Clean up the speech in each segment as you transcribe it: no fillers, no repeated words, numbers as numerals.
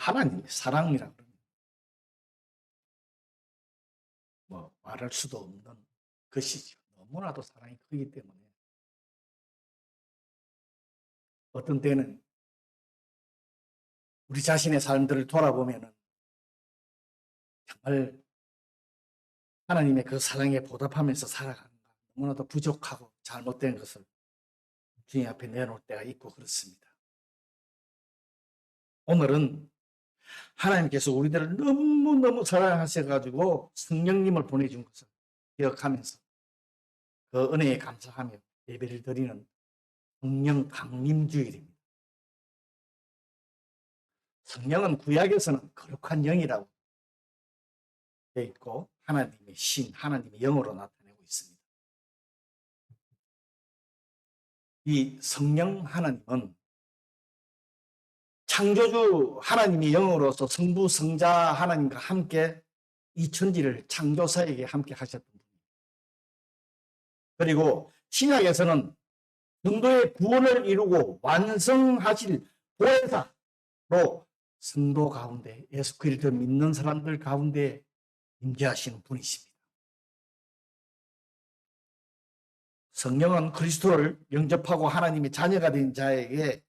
하나님의 사랑이라 그러면 뭐 말할 수도 없는 것이죠. 너무나도 사랑이 크기 때문에 어떤 때는 우리 자신의 삶들을 돌아보면은 정말 하나님의 그 사랑에 보답하면서 살아가는가 너무나도 부족하고 잘못된 것을 주님 앞에 내놓을 때가 있고 그렇습니다. 오늘은 하나님께서 우리들을 너무너무 사랑하셔가지고 성령님을 보내준 것을 기억하면서 그 은혜에 감사하며 예배를 드리는 성령 강림주일입니다. 성령은 구약에서는 거룩한 영이라고 되어 있고 하나님의 신, 하나님의 영으로 나타내고 있습니다. 이 성령 하나님은 창조주 하나님의 영으로서 성부, 성자 하나님과 함께 이 천지를 창조사에게 함께 하셨던 분입니다. 그리고 신약에서는 성도의 구원을 이루고 완성하실 보혜사로 성도 가운데 예수 그리스도 믿는 사람들 가운데 임재하시는 분이십니다. 성령은 그리스도를 영접하고 하나님의 자녀가 된 자에게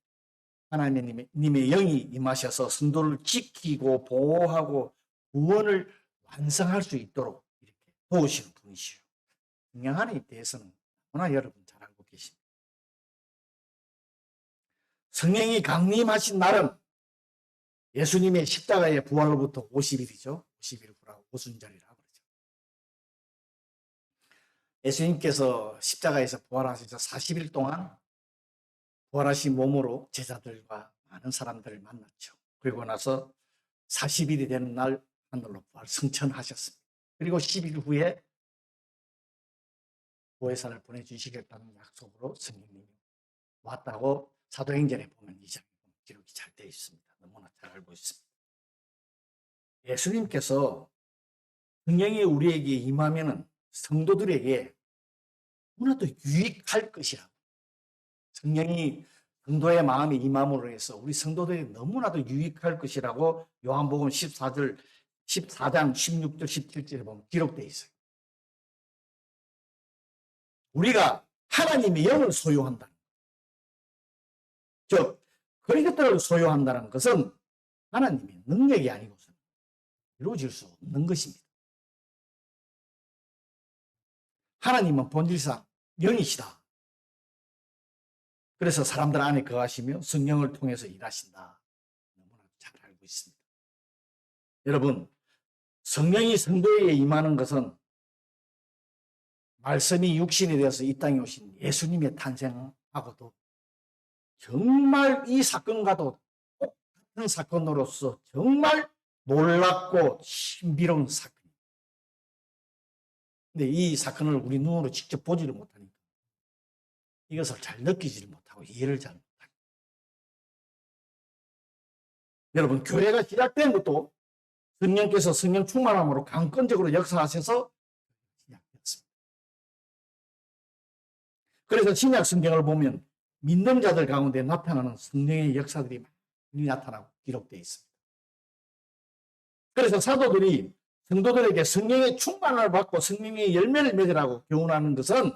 하나님의 영이 임하셔서 성도를 지키고 보호하고 구원을 완성할 수 있도록 이렇게 도우시는 분이시죠. 성령 하나님에 대해서는 너무나 여러분 잘 알고 계십니다. 성령이 강림하신 날은 예수님의 십자가의 부활로부터 50일이죠. 50일 후라고 오순절이라고 그러죠. 예수님께서 십자가에서 부활하셔서 40일 동안 부활하신 몸으로 제자들과 많은 사람들을 만났죠. 그리고 나서 40일이 되는 날 하늘로 부활 승천하셨습니다. 그리고 10일 후에 보혜사를 보내주시겠다는 약속으로 성령님이 왔다고 사도행전에 보면 이 장에 기록이 잘 되어 있습니다. 너무나 잘 알고 있습니다. 예수님께서 성령이 우리에게 임하면은 성도들에게 너무나도 유익할 것이라고. 성령이 성도의 마음에 임함으로 해서 우리 성도들이 너무나도 유익할 것이라고 요한복음 14장 16절 17절에 보면 기록되어 있어요. 우리가 하나님의 영을 소유한다. 즉 그리스도를 소유한다는 것은 하나님의 능력이 아니고서는 이루어질 수 없는 것입니다. 하나님은 본질상 영이시다. 그래서 사람들 안에 거하시며 성령을 통해서 일하신다. 너무나 잘 알고 있습니다. 여러분, 성령이 성도에게 임하는 것은 말씀이 육신이 되어서 이 땅에 오신 예수님의 탄생하고도 정말 이 사건과도 똑같은 사건으로서 정말 놀랍고 신비로운 사건입니다. 근데 이 사건을 우리 눈으로 직접 보지를 못하니까 이것을 잘 느끼지를 못하고 이해를 잘 못합니다. 여러분, 교회가 시작된 것도 성령께서 성령 충만함으로 강권적으로 역사하셔서 시작됐습니다. 그래서 신약 성경을 보면 믿는 자들 가운데 나타나는 성령의 역사들이 많이 나타나고 기록되어 있습니다. 그래서 사도들이 성도들에게 성령의 충만을 받고 성령의 열매를 맺으라고 교훈하는 것은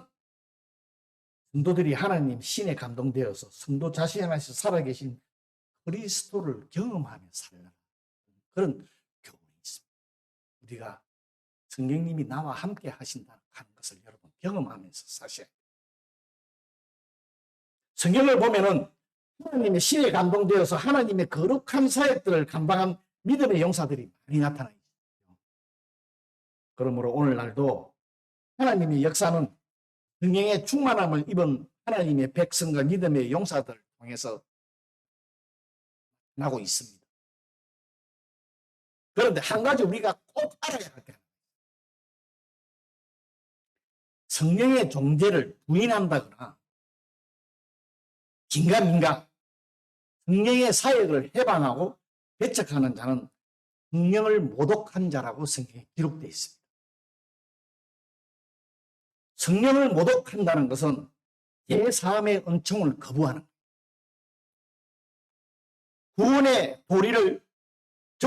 성도들이 하나님 신에 감동되어서 성도 자신 안에서 살아계신 그리스도를 경험하며 살라 그런 교훈이 있습니다. 우리가 성령님이 나와 함께 하신다는 것을 여러분 경험하면서 사셔야 돼요. 성경을 보면은 하나님의 신에 감동되어서 하나님의 거룩한 사역들을 감당한 믿음의 용사들이 많이 나타나 있습니다. 그러므로 오늘날도 하나님의 역사는 성령의 충만함을 입은 하나님의 백성과 믿음의 용사들을 통해서 나고 있습니다. 그런데 한 가지 우리가 꼭 알아야 할 게 성령의 존재를 부인한다거나 긴가민가 성령의 사역을 해방하고 배척하는 자는 성령을 모독한 자라고 성경에 기록되어 있습니다. 성령을 모독한다는 것은 제3의 은총을 거부하는 거예요. 구원의 도리를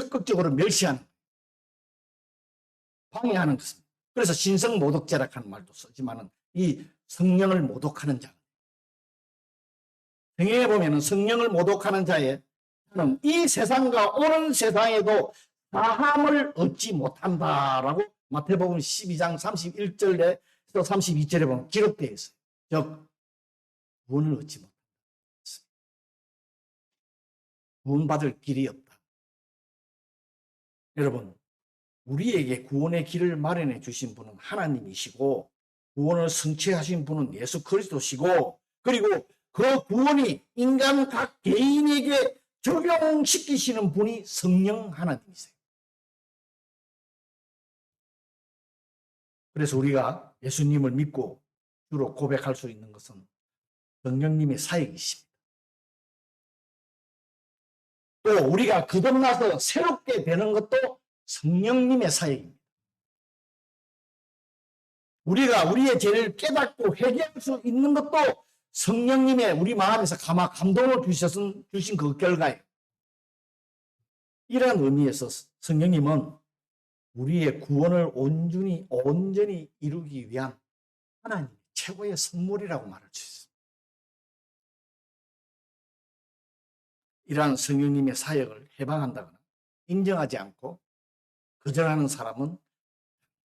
적극적으로 멸시하는, 방해하는 것입니다. 그래서 신성모독죄라는 말도 쓰지만은 이 성령을 모독하는 자. 성경에 보면은 성령을 모독하는 자의 는 이 세상과 오는 세상에도 사함을 얻지 못한다라고 마태복음 12장 31절에서 32절에 보면 기록되어 있어요. 즉 구원을 얻지 못한다. 구원받을 길이 없다. 여러분, 우리에게 구원의 길을 마련해 주신 분은 하나님이시고 구원을 성취하신 분은 예수 그리스도시고, 그리고 그 구원이 인간 각 개인에게 적용시키시는 분이 성령 하나님이세요. 그래서 우리가 예수님을 믿고 주로 고백할 수 있는 것은 성령님의 사역이십니다. 또 우리가 거듭나서 새롭게 되는 것도 성령님의 사역입니다. 우리가 우리의 죄를 깨닫고 회개할 수 있는 것도 성령님의 우리 마음에서 감동을 주신 그 결과예요. 이러한 의미에서 성령님은 우리의 구원을 온전히 이루기 위한 하나님 최고의 선물이라고 말할 수 있습니다. 이러한 성령님의 사역을 해방한다거나 인정하지 않고 거절하는 사람은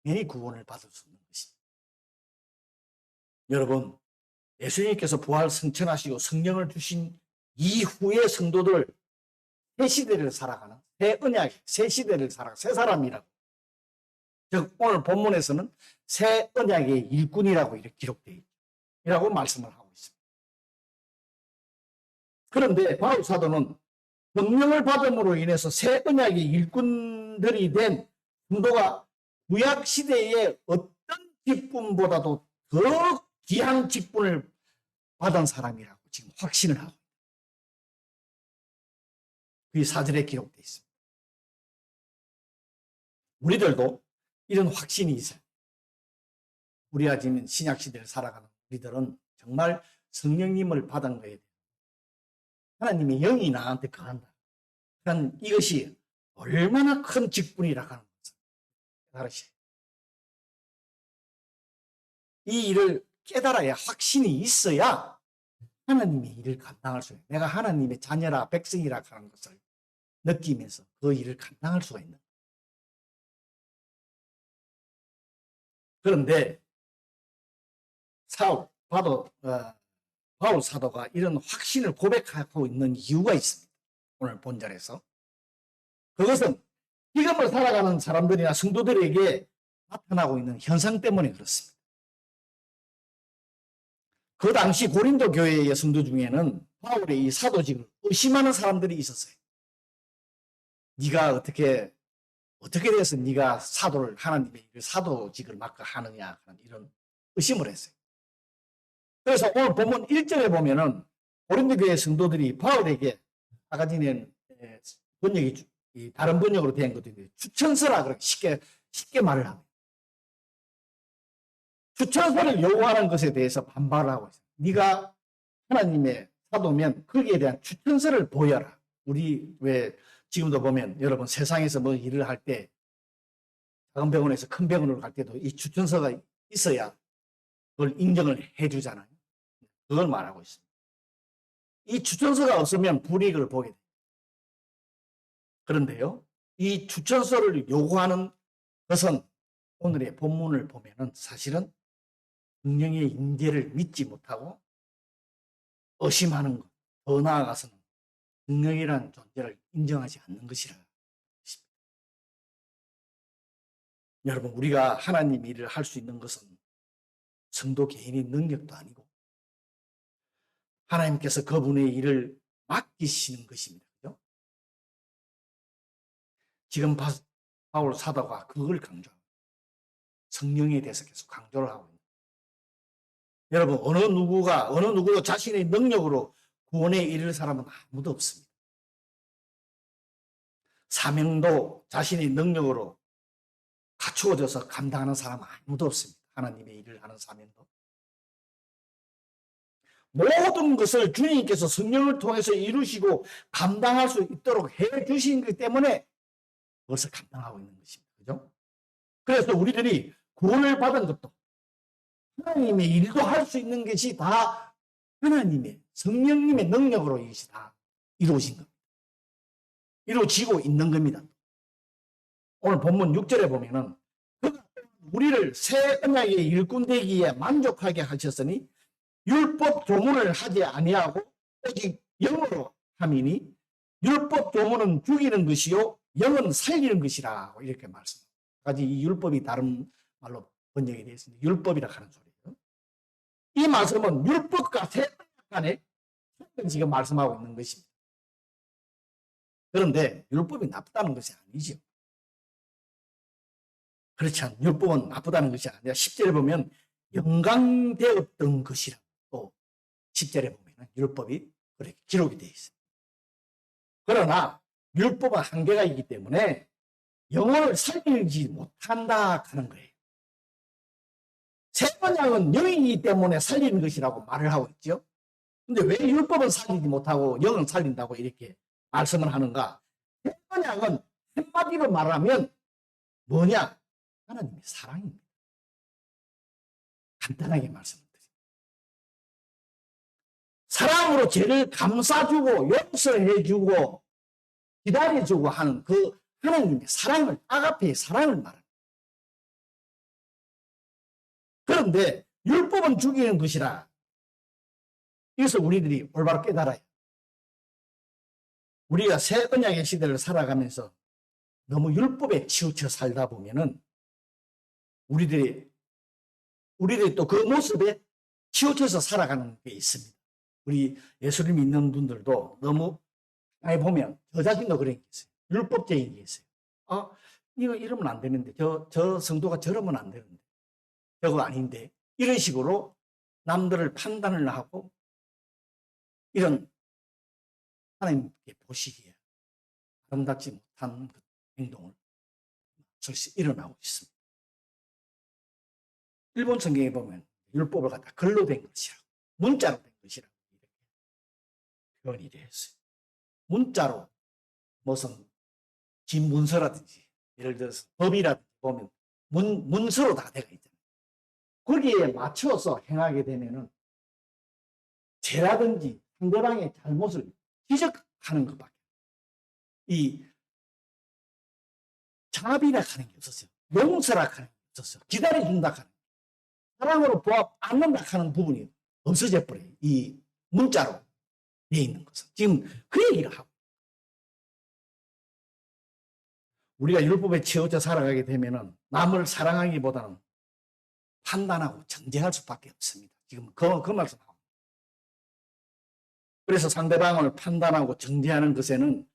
당연히 구원을 받을 수 없는 것입니다. 여러분, 예수님께서 부활 승천하시고 성령을 주신 이후의 성도들, 새 시대를 살아가는 새 언약, 새 시대를 살아가는 새 사람이라고. 즉 오늘 본문에서는 새 언약의 일꾼이라고 이렇게 기록되어 있라고 말씀을 하고 있습니다. 그런데 바울 사도는 성령을 받음으로 인해서 새 언약의 일꾼들이 된 성도가 구약 시대의 어떤 직분보다도 더 귀한 직분을 받은 사람이라고 지금 확신을 하고 그게 사절에 기록되어 있습니다. 우리들도 이런 확신이 있어요. 우리가 지금 신약시대를 살아가는 우리들은 정말 성령님을 받은 거에 하나님의 영이 나한테 거한다. 그러니까 이것이 얼마나 큰 직분이라 하는 것을 깨달으셔야 돼요. 이 일을 깨달아야 확신이 있어야 하나님의 일을 감당할 수 있어요. 내가 하나님의 자녀라 백성이라 하는 것을 느끼면서 그 일을 감당할 수가 있는 거예요. 그런데 바울 사도가 이런 확신을 고백하고 있는 이유가 있습니다. 오늘 본절에서. 그것은 지금을 살아가는 사람들이나 성도들에게 나타나고 있는 현상 때문에 그렇습니다. 그 당시 고린도 교회의 성도 중에는 바울의 이 사도직을 의심하는 사람들이 있었어요. 네가 어떻게 돼서 네가 하나님의 사도직을 맡아 하느냐 하는 이런 의심을 했어요. 그래서 오늘 본문 1절에 보면은 고린도 교회 성도들이 바울에게 아까 전에 번역이 다른 번역으로 된 것도 있는데 추천서라 그렇게 쉽게 말을 합니다. 추천서를 요구하는 것에 대해서 반발을 하고 있어요. 네가 하나님의 사도면 거기에 대한 추천서를 보여라. 우리 왜 지금도 보면 여러분 세상에서 뭐 일을 할 때 작은 병원에서 큰 병원으로 갈 때도 이 추천서가 있어야 그걸 인정을 해주잖아요. 그걸 말하고 있습니다. 이 추천서가 없으면 불이익을 보게 돼요. 그런데요, 이 추천서를 요구하는 것은 오늘의 본문을 보면은 사실은 성령의 임재를 믿지 못하고 의심하는 것, 더 나아가서는 성령이라는 존재를 인정하지 않는 것이라. 여러분, 우리가 하나님 일을 할 수 있는 것은 성도 개인의 능력도 아니고 하나님께서 그분의 일을 맡기시는 것입니다. 그렇죠? 지금 바울 사도가 그걸 강조합니다. 성령에 대해서 계속 강조를 하고 있습니다. 여러분, 어느 누구도 자신의 능력으로 구원에 이를 사람은 아무도 없습니다. 사명도 자신의 능력으로 갖추어져서 감당하는 사람은 아무도 없습니다. 하나님의 일을 하는 사명도. 모든 것을 주님께서 성령을 통해서 이루시고 감당할 수 있도록 해 주신 것 때문에 그것을 감당하고 있는 것입니다. 그죠? 그래서 우리들이 구원을 받은 것도 하나님의 일도 할 수 있는 것이 다 하나님의 성령님의 능력으로 이것이 다 이루어진 겁니다. 이루어지고 있는 겁니다. 오늘 본문 6절에 보면은 우리를 새 언약의 일꾼 되기에 만족하게 하셨으니 율법 조문을 하지 아니하고 오직 영으로 함이니 율법 조문은 죽이는 것이요 영은 살리는 것이라 이렇게 말씀합니다. 까지 이 율법이 다른 말로 번역이 되어 있습니다. 율법이라 하는 소리예요. 이 말씀은 율법과 새 언약 간에 지금 말씀하고 있는 것입니다. 그런데 율법이 나쁘다는 것이 아니죠. 그렇지 않아요. 율법은 나쁘다는 것이 아니라 10절에 보면 영광되었던 것이라고 또 10절에 보면 율법이 그렇게 기록이 되어 있습니다. 그러나 율법은 한계가 있기 때문에 영혼을 살리지 못한다 하는 거예요. 새 언약은 영이기 때문에 살리는 것이라고 말을 하고 있죠. 근데 왜 율법은 살리지 못하고 영은 살린다고 이렇게 말씀을 하는가? 새 언약은 한마디로 말하면 뭐냐? 하나님의 사랑입니다. 간단하게 말씀드립니다. 사랑으로 죄를 감싸주고 용서해주고 기다려주고 하는 그 하나님의 사랑을, 아가페의 사랑을 말합니다. 그런데 율법은 죽이는 것이라 이것을 우리들이 올바로 깨달아요. 우리가 새 언약의 시대를 살아가면서 너무 율법에 치우쳐 살다 보면은 우리들이 또 그 모습에 치우쳐서 살아가는 게 있습니다. 우리 예수를 믿는 분들도 너무 많이 보면 저 자신도 그런 게 있어요. 율법적인 게 있어요. 이거 이러면 안 되는데 저 성도가 저러면 안 되는데 저거 아닌데 이런 식으로 남들을 판단을 하고 이런 하나님께 보시기에 아름답지 못한 그 행동을 절시 일어나고 있습니다. 일본 성경에 보면 율법을 갖다 글로 된 것이라고, 문자로 된 것이라고 이렇게 표현이 되어 있어요. 문자로 무슨 진문서라든지 예를 들어서 법이라든지 보면 문서로 다 되어 있잖아요. 거기에 맞춰서 행하게 되면은 죄라든지 상대방의 잘못을 지적하는 것밖에 이 자비라 하는 게 없었어요. 용서라 하는 게 없었어요. 기다려준다 하는 사랑으로 보아 안는다 하는 부분이 없어져 버려요. 이 문자로 되어 있는 것은. 지금 그 얘기를 하고. 우리가 율법에 치우쳐 살아가게 되면은 남을 사랑하기보다는 판단하고 정죄할 수밖에 없습니다. 지금 그 말씀하고. 그래서 상대방을 판단하고 정죄하는 것에는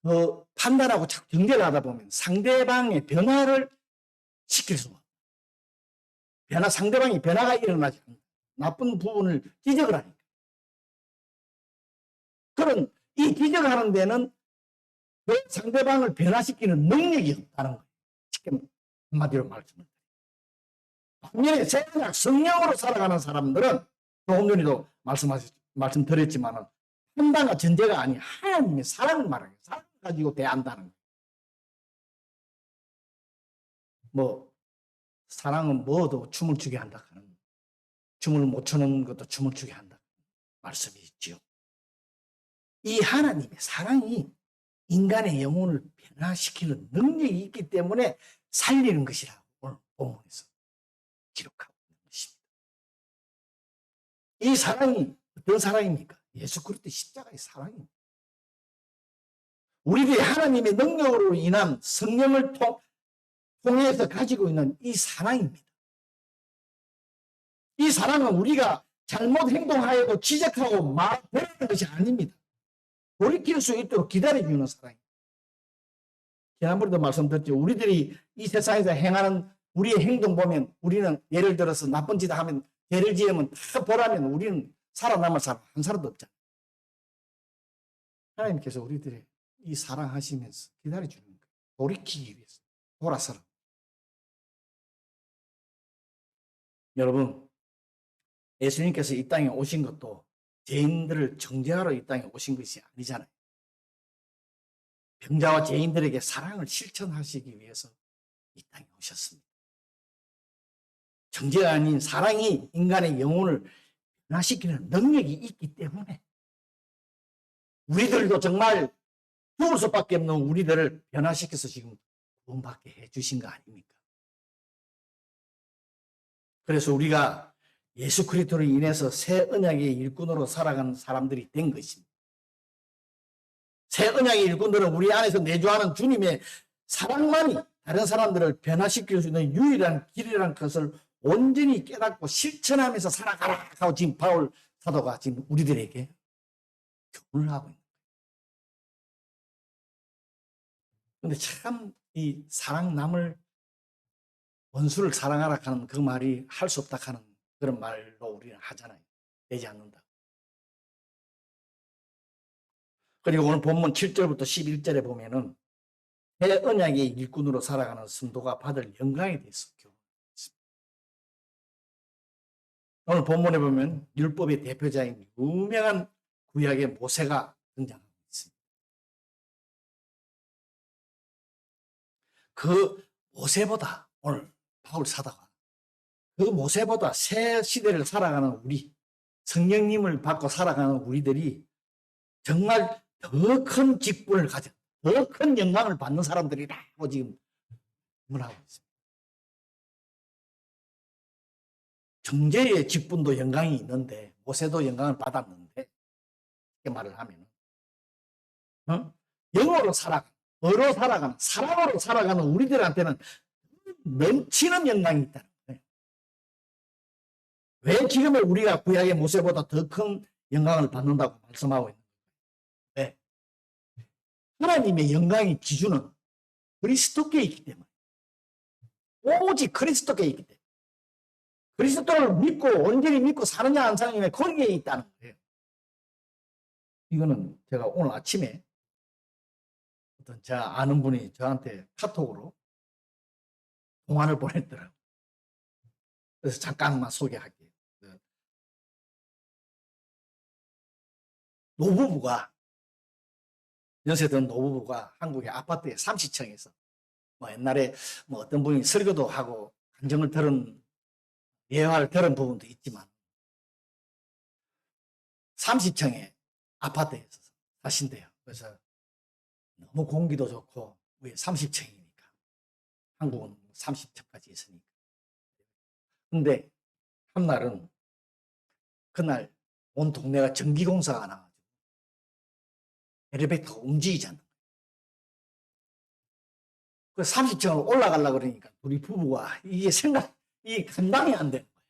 그 판단하고 정죄를 하다 보면 상대방의 변화를 시킬 수가 없어요. 상대방이 변화가 일어나지 않는 나쁜 부분을 지적을 하니까. 그런 이 지적하는 데는 그 상대방을 변화시키는 능력이 없다는 거예요. 쉽게 한마디로 말씀을 드려요. 반면에 세상 성령으로 살아가는 사람들은 조금 전에도 말씀드렸지만 판단과 전제가 아닌 하나님의 사랑을 말하는 거예요. 사랑을 가지고 대한다는 거예요. 뭐 사랑은 뭐도 춤을 추게 한다 하는, 춤을 못 추는 것도 춤을 추게 한다 말씀이 있죠. 이 하나님의 사랑이 인간의 영혼을 변화시키는 능력이 있기 때문에 살리는 것이라고 오늘 본문에서 기록하고 있는 것입니다. 이 사랑이 어떤 사랑입니까? 예수 그리스도 십자가의 사랑입니다. 우리들이 하나님의 능력으로 인한 성령을 통해서 가지고 있는 이 사랑입니다. 이 사랑은 우리가 잘못 행동하여도 지적하고 말하는 것이 아닙니다. 돌이킬 수 있도록 기다려주는 사랑입니다. 지난번에도 말씀드렸죠. 우리들이 이 세상에서 행하는 우리의 행동 보면 우리는 예를 들어서 나쁜 짓 하면 죄를 지으면 다 보라면 우리는 살아남을 사람 한 사람도 없잖아요. 하나님께서 우리들의 이 사랑하시면서 기다려주는 거예요. 돌이키기 위해서. 돌아서라. 여러분, 예수님께서 이 땅에 오신 것도 죄인들을 정죄하러 이 땅에 오신 것이 아니잖아요. 병자와 죄인들에게 사랑을 실천하시기 위해서 이 땅에 오셨습니다. 정죄가 아닌 사랑이 인간의 영혼을 변화시키는 능력이 있기 때문에 우리들도 정말 죽을 수밖에 없는 우리들을 변화시켜서 지금 구원받게 해주신 거 아닙니까? 그래서 우리가 예수 그리스도로 인해서 새 언약의 일꾼으로 살아가는 사람들이 된 것입니다. 새 언약의 일꾼들은 우리 안에서 내주하는 주님의 사랑만이 다른 사람들을 변화시킬 수 있는 유일한 길이라는 것을 온전히 깨닫고 실천하면서 살아가라 하고 지금 바울 사도가 지금 우리들에게 교훈을 하고 있는 거예요. 근데 참 이 사랑 남을 원수를 사랑하라 하는 그 말이 할 수 없다 하는 그런 말로 우리는 하잖아요. 되지 않는다. 그리고 오늘 본문 7절부터 11절에 보면은 새 언약의 일꾼으로 살아가는 성도가 받을 영광에 대해서 교훈했습니다. 오늘 본문에 보면 율법의 대표자인 유명한 구약의 모세가 등장하고 있습니다. 그 모세보다 오늘 바울 사도가 그 모세보다 새 시대를 살아가는 우리 성령님을 받고 살아가는 우리들이 정말 더 큰 직분을 가져 더 큰 영광을 받는 사람들이라고 지금 말하고 있습니다. 정죄의 직분도 영광이 있는데 모세도 영광을 받았는데 이렇게 말을 하면 영으로 살아가는 어로 살아가는 사랑으로 살아가는 우리들한테는 넘치는 영광이 있다는 거예요. 왜 지금의 우리가 구약의 모세보다 더 큰 영광을 받는다고 말씀하고 있는 거예요? 왜? 하나님의 영광의 기준은 그리스도께 있기 때문에 오직 그리스도께 있기 때문에 그리스도를 믿고 온전히 믿고 사느냐 안 사느냐 거기에 있다는 거예요. 이거는 제가 오늘 아침에 어떤 제가 아는 분이 저한테 카톡으로 동안을 보냈더라고요. 그래서 잠깐만 소개할게요. 노부부가 연세든 노부부가 한국의 아파트의 삼시청에서 뭐 옛날에 뭐 어떤 분이 설교도 하고 간증을 들은 예화를 들은 부분도 있지만 삼시청의 아파트에서 사신대요. 그래서 너무 공기도 좋고 왜 30층이니까 한국은 30층까지 있으니까. 근데 한날은 그날 온 동네가 전기공사가 나가지고 엘리베이터가 움직이지 않는 거예요. 그 30층을 올라가려고 그러니까 우리 부부가 이게 이 감당이 안 되는 거예요.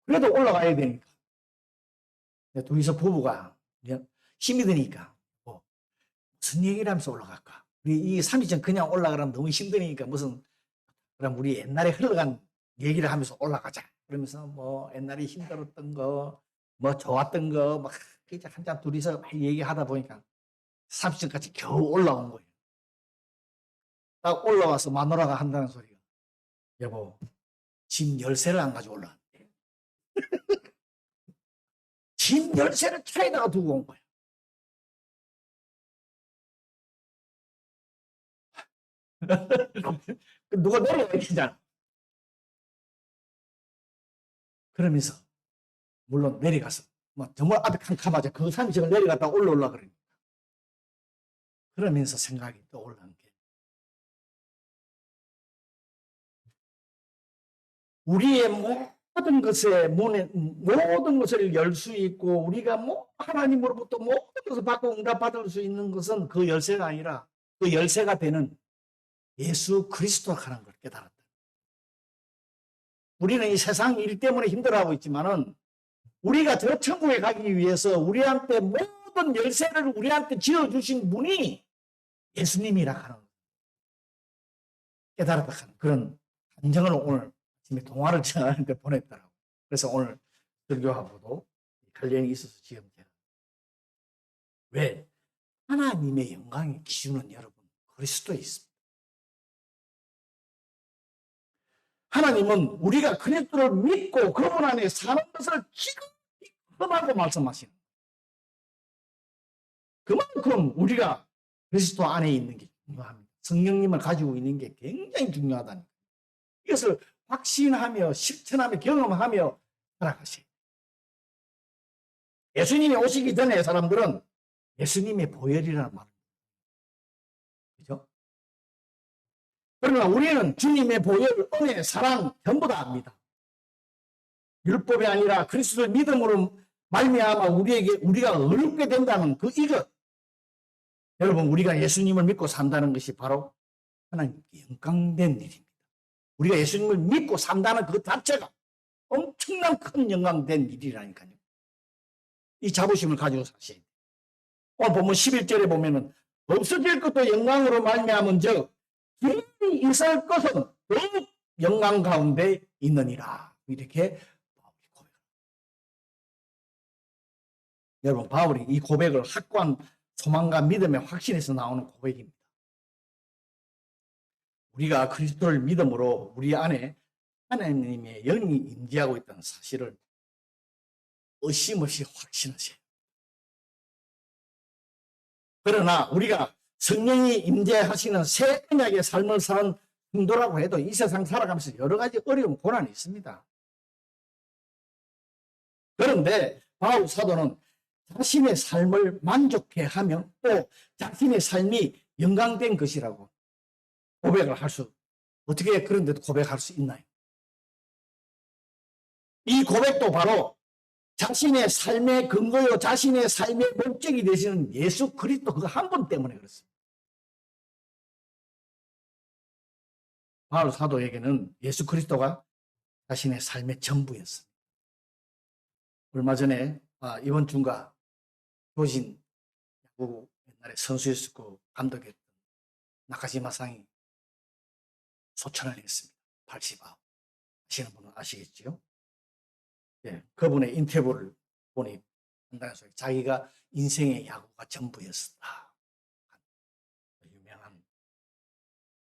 그래도 올라가야 되니까. 둘이서 부부가 힘이 드니까 무슨 얘기를 하면서 올라갈까? 우리 이 30층 그냥 올라가려면 너무 힘드니까 그럼 우리 옛날에 흘러간 얘기를 하면서 올라가자. 그러면서 뭐 옛날에 힘들었던 거, 뭐 좋았던 거, 막 한참 둘이서 막 얘기하다 보니까 30층까지 겨우 올라온 거예요. 딱 올라와서 마누라가 한다는 소리가 여보, 집 열쇠를 안 가지고 올라왔대. 집 열쇠를 차에다가 두고 온 거예요. 누가 내려야 되잖아. 그러면서 물론 내려가서 정말 앞에 캄캄하죠. 그 30층을 내려갔다 올라오려고 그러니까. 그러면서 생각이 떠올란 게 우리의 모든 것을 열 수 있고 우리가 하나님으로부터 모든 것을 받고 응답받을 수 있는 것은 그 열쇠가 아니라 그 열쇠가 되는 예수 그리스도라는 걸 깨달았다. 우리는 이 세상 일 때문에 힘들어하고 있지만은 우리가 저 천국에 가기 위해서 우리한테 모든 열쇠를 우리한테 지어주신 분이 예수님이라 하는 깨달았다 하는 그런 감정을 오늘 아침에 동화를 전하는데 보냈더라고요. 그래서 오늘 설교하고도 관련이 있어서 지금 제가 왜 하나님의 영광의 기준은 여러분 그리스도에 있습니다. 하나님은 우리가 그리스도를 믿고 그분 안에 사는 것을 지극히 흠하고 말씀하시는 그만큼 우리가 그리스도 안에 있는 게 중요합니다. 성령님을 가지고 있는 게 굉장히 중요하다니. 이것을 확신하며 실천하며 경험하며 살아가세요. 예수님이 오시기 전에 사람들은 예수님의 보혈이라는 말을, 그죠? 그러나 우리는 주님의 보혈, 은혜, 사랑 전부 다 압니다. 율법이 아니라 그리스도의 믿음으로 말미암아 우리가 의롭게 된다는 그 이것. 여러분, 우리가 예수님을 믿고 산다는 것이 바로 하나님께 영광된 일입니다. 우리가 예수님을 믿고 산다는 그 자체가 엄청난 큰 영광된 일이라니까요. 이 자부심을 가지고 사세요. 오늘 보면 11절에 보면은 없어질 것도 영광으로 말미암은 즉 길이 있을 것은 더욱 영광 가운데 있느니라. 이렇게 바울이 고백합니다. 여러분, 바울이 이 고백을 확고한 소망과 믿음의 확신에서 나오는 고백입니다. 우리가 그리스도를 믿음으로 우리 안에 하나님의 영이 임재하고 있다는 사실을 의심 없이 확신하세요. 그러나 우리가 성령이 임재하시는 새 언약의 삶을 사는 성도라고 해도 이 세상 살아가면서 여러 가지 어려운 고난이 있습니다. 그런데 바울 사도는 자신의 삶을 만족해하며 또 자신의 삶이 영광된 것이라고 고백을 어떻게 그런데도 고백할 수 있나요? 이 고백도 바로 자신의 삶의 근거요, 자신의 삶의 목적이 되시는 예수 그리스도 그 한 분 때문에 그렇습니다. 바울 사도에게는 예수 그리스도가 자신의 삶의 전부였습니다. 얼마 전에 이번 주인가 조진 야구 옛날에 선수였었고 감독했던 나카지마 상이 소천을 했습니다. 89. 아시는 분은 아시겠지요? 예, 그분의 인터뷰를 보니 한다면서 자기가 인생의 야구가 전부였었다. 유명한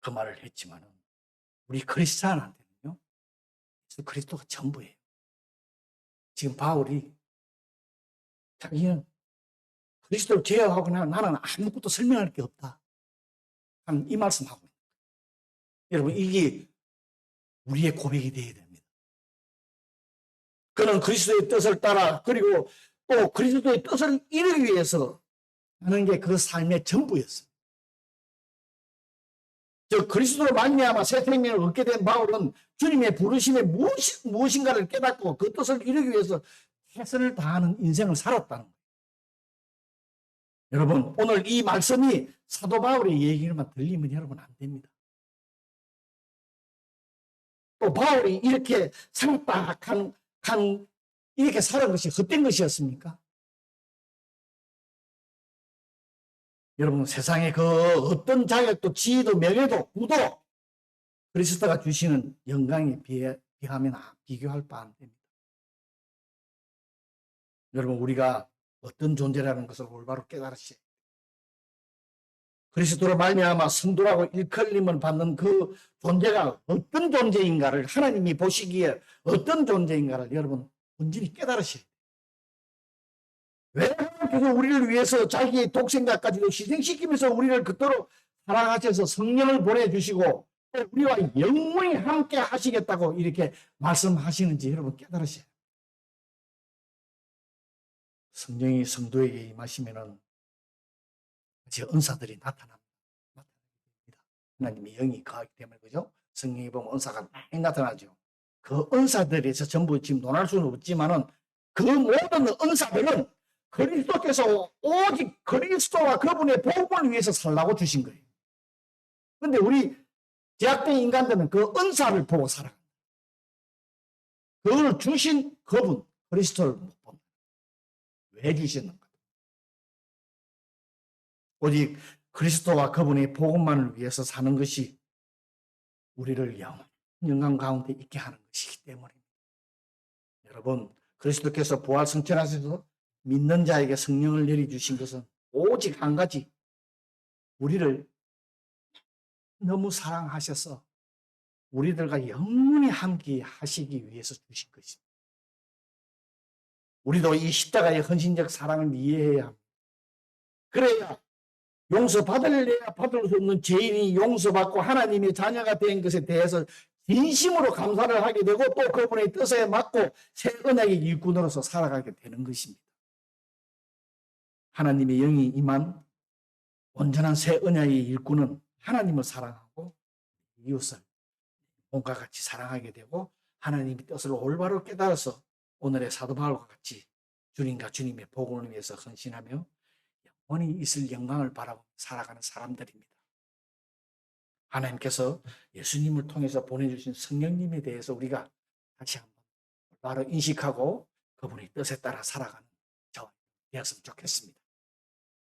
그 말을 했지만은 우리 크리스찬한테는요, 예수 그리스도가 전부예요. 지금 바울이 자기는 그리스도를 제어하고 나는 아무것도 설명할 게 없다. 이 말씀하고 있는 거예요. 여러분, 이게 우리의 고백이 되어야 됩니다. 그는 그리스도의 뜻을 따라 그리고 또 그리스도의 뜻을 이루기 위해서 하는 게 그 삶의 전부였어요. 즉 그리스도로 말미암아 새 생명을 얻게 된 바울은 주님의 부르심에 무엇인가를 깨닫고 그 뜻을 이루기 위해서 최선을 다하는 인생을 살았다는 거예요. 여러분, 오늘 이 말씀이 사도 바울의 얘기를만 들리면 여러분 안 됩니다. 또 바울이 이렇게 살았다 이렇게 살은 것이 헛된 것이었습니까? 여러분, 세상의 그 어떤 자격도 지위도 명예도 부도 그리스도가 주시는 영광에 비하면 비교할 바 안 됩니다. 여러분, 우리가 어떤 존재라는 것을 올바로 깨달으셔야 돼요. 그리스도로 말미암아 성도라고 일컬림을 받는 그 존재가 어떤 존재인가를 하나님이 보시기에 어떤 존재인가를 여러분 온전히 깨달으셔야 돼요. 왜 하나님께서 우리를 위해서 자기의 독생자까지도 희생시키면서 우리를 그토록 사랑하셔서 성령을 보내주시고 우리와 영원히 함께 하시겠다고 이렇게 말씀하시는지 여러분 깨달으셔야 돼요. 성령이 성도에게 임하시면은 은사들이 나타납니다. 하나님의 영이 거하기 때문에, 그죠? 성령이 보면 은사가 많이 나타나죠. 그 은사들에서 전부 지금 논할 수는 없지만은 그 모든 은사들은 그리스도께서 오직 그리스도와 그분의 복음을 위해서 살라고 주신 거예요. 그런데 우리 제약된 인간들은 그 은사를 보고 살아갑니다. 그걸 주신 그분, 그리스도를 못 봅니다. 왜 주셨는가? 오직 그리스도와 그분의 복음만을 위해서 사는 것이 우리를 영광 가운데 있게 하는 것이기 때문입니다. 여러분, 그리스도께서 부활 승천하셔서 믿는 자에게 성령을 내려주신 것은 오직 한 가지, 우리를 너무 사랑하셔서 우리들과 영원히 함께 하시기 위해서 주신 것입니다. 우리도 이 십자가의 헌신적 사랑을 이해해야 합니다. 그래야 용서받을래야 받을 수 없는 죄인이 용서받고 하나님의 자녀가 된 것에 대해서 진심으로 감사를 하게 되고 또 그분의 뜻에 맞고 새 언약의 일꾼으로서 살아가게 되는 것입니다. 하나님의 영이 임한 온전한 새 언약의 일꾼은 하나님을 사랑하고 이웃을 몸과 같이 사랑하게 되고 하나님의 뜻을 올바로 깨달아서 오늘의 사도 바울과 같이 주님과 주님의 복음을 위해서 헌신하며 영원히 있을 영광을 바라보며 살아가는 사람들입니다. 하나님께서 예수님을 통해서 보내주신 성령님에 대해서 우리가 다시 한번 바로 인식하고 그분의 뜻에 따라 살아가는 저와 되었으면 좋겠습니다.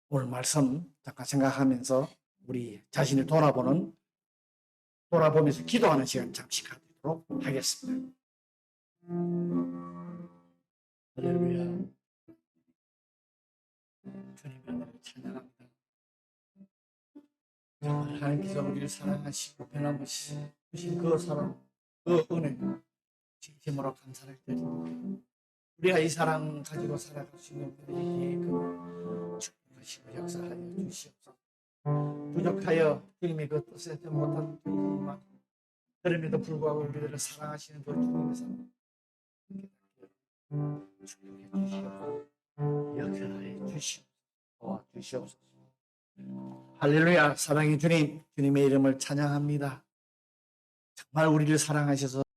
오늘 말씀 잠깐 생각하면서 우리 자신을 돌아보면서 기도하는 시간 잠시 가지도록 하겠습니다. 할렐루야. 주님의 은혜를 찬양합니다. 정말 하나님께서 우리를 사랑하시고 변함없이 주신 그 사랑, 그 은혜 진심으로 감사를 드립니다. 우리가 이 사랑 가지고 살아갈 수 있는 우리에게 축복하시고 역사하여 주시옵소서. 부족하여 주님의 그 뜻에 못한 주님만 그럼에도 불구하고 우리들을 사랑하시는 그 주님의 사랑 축복해 주시옵소서. 역사하여 주시옵소서. 할렐루야. 사랑의 주님, 주님의 이름을 찬양합니다. 정말 우리를 사랑하셔서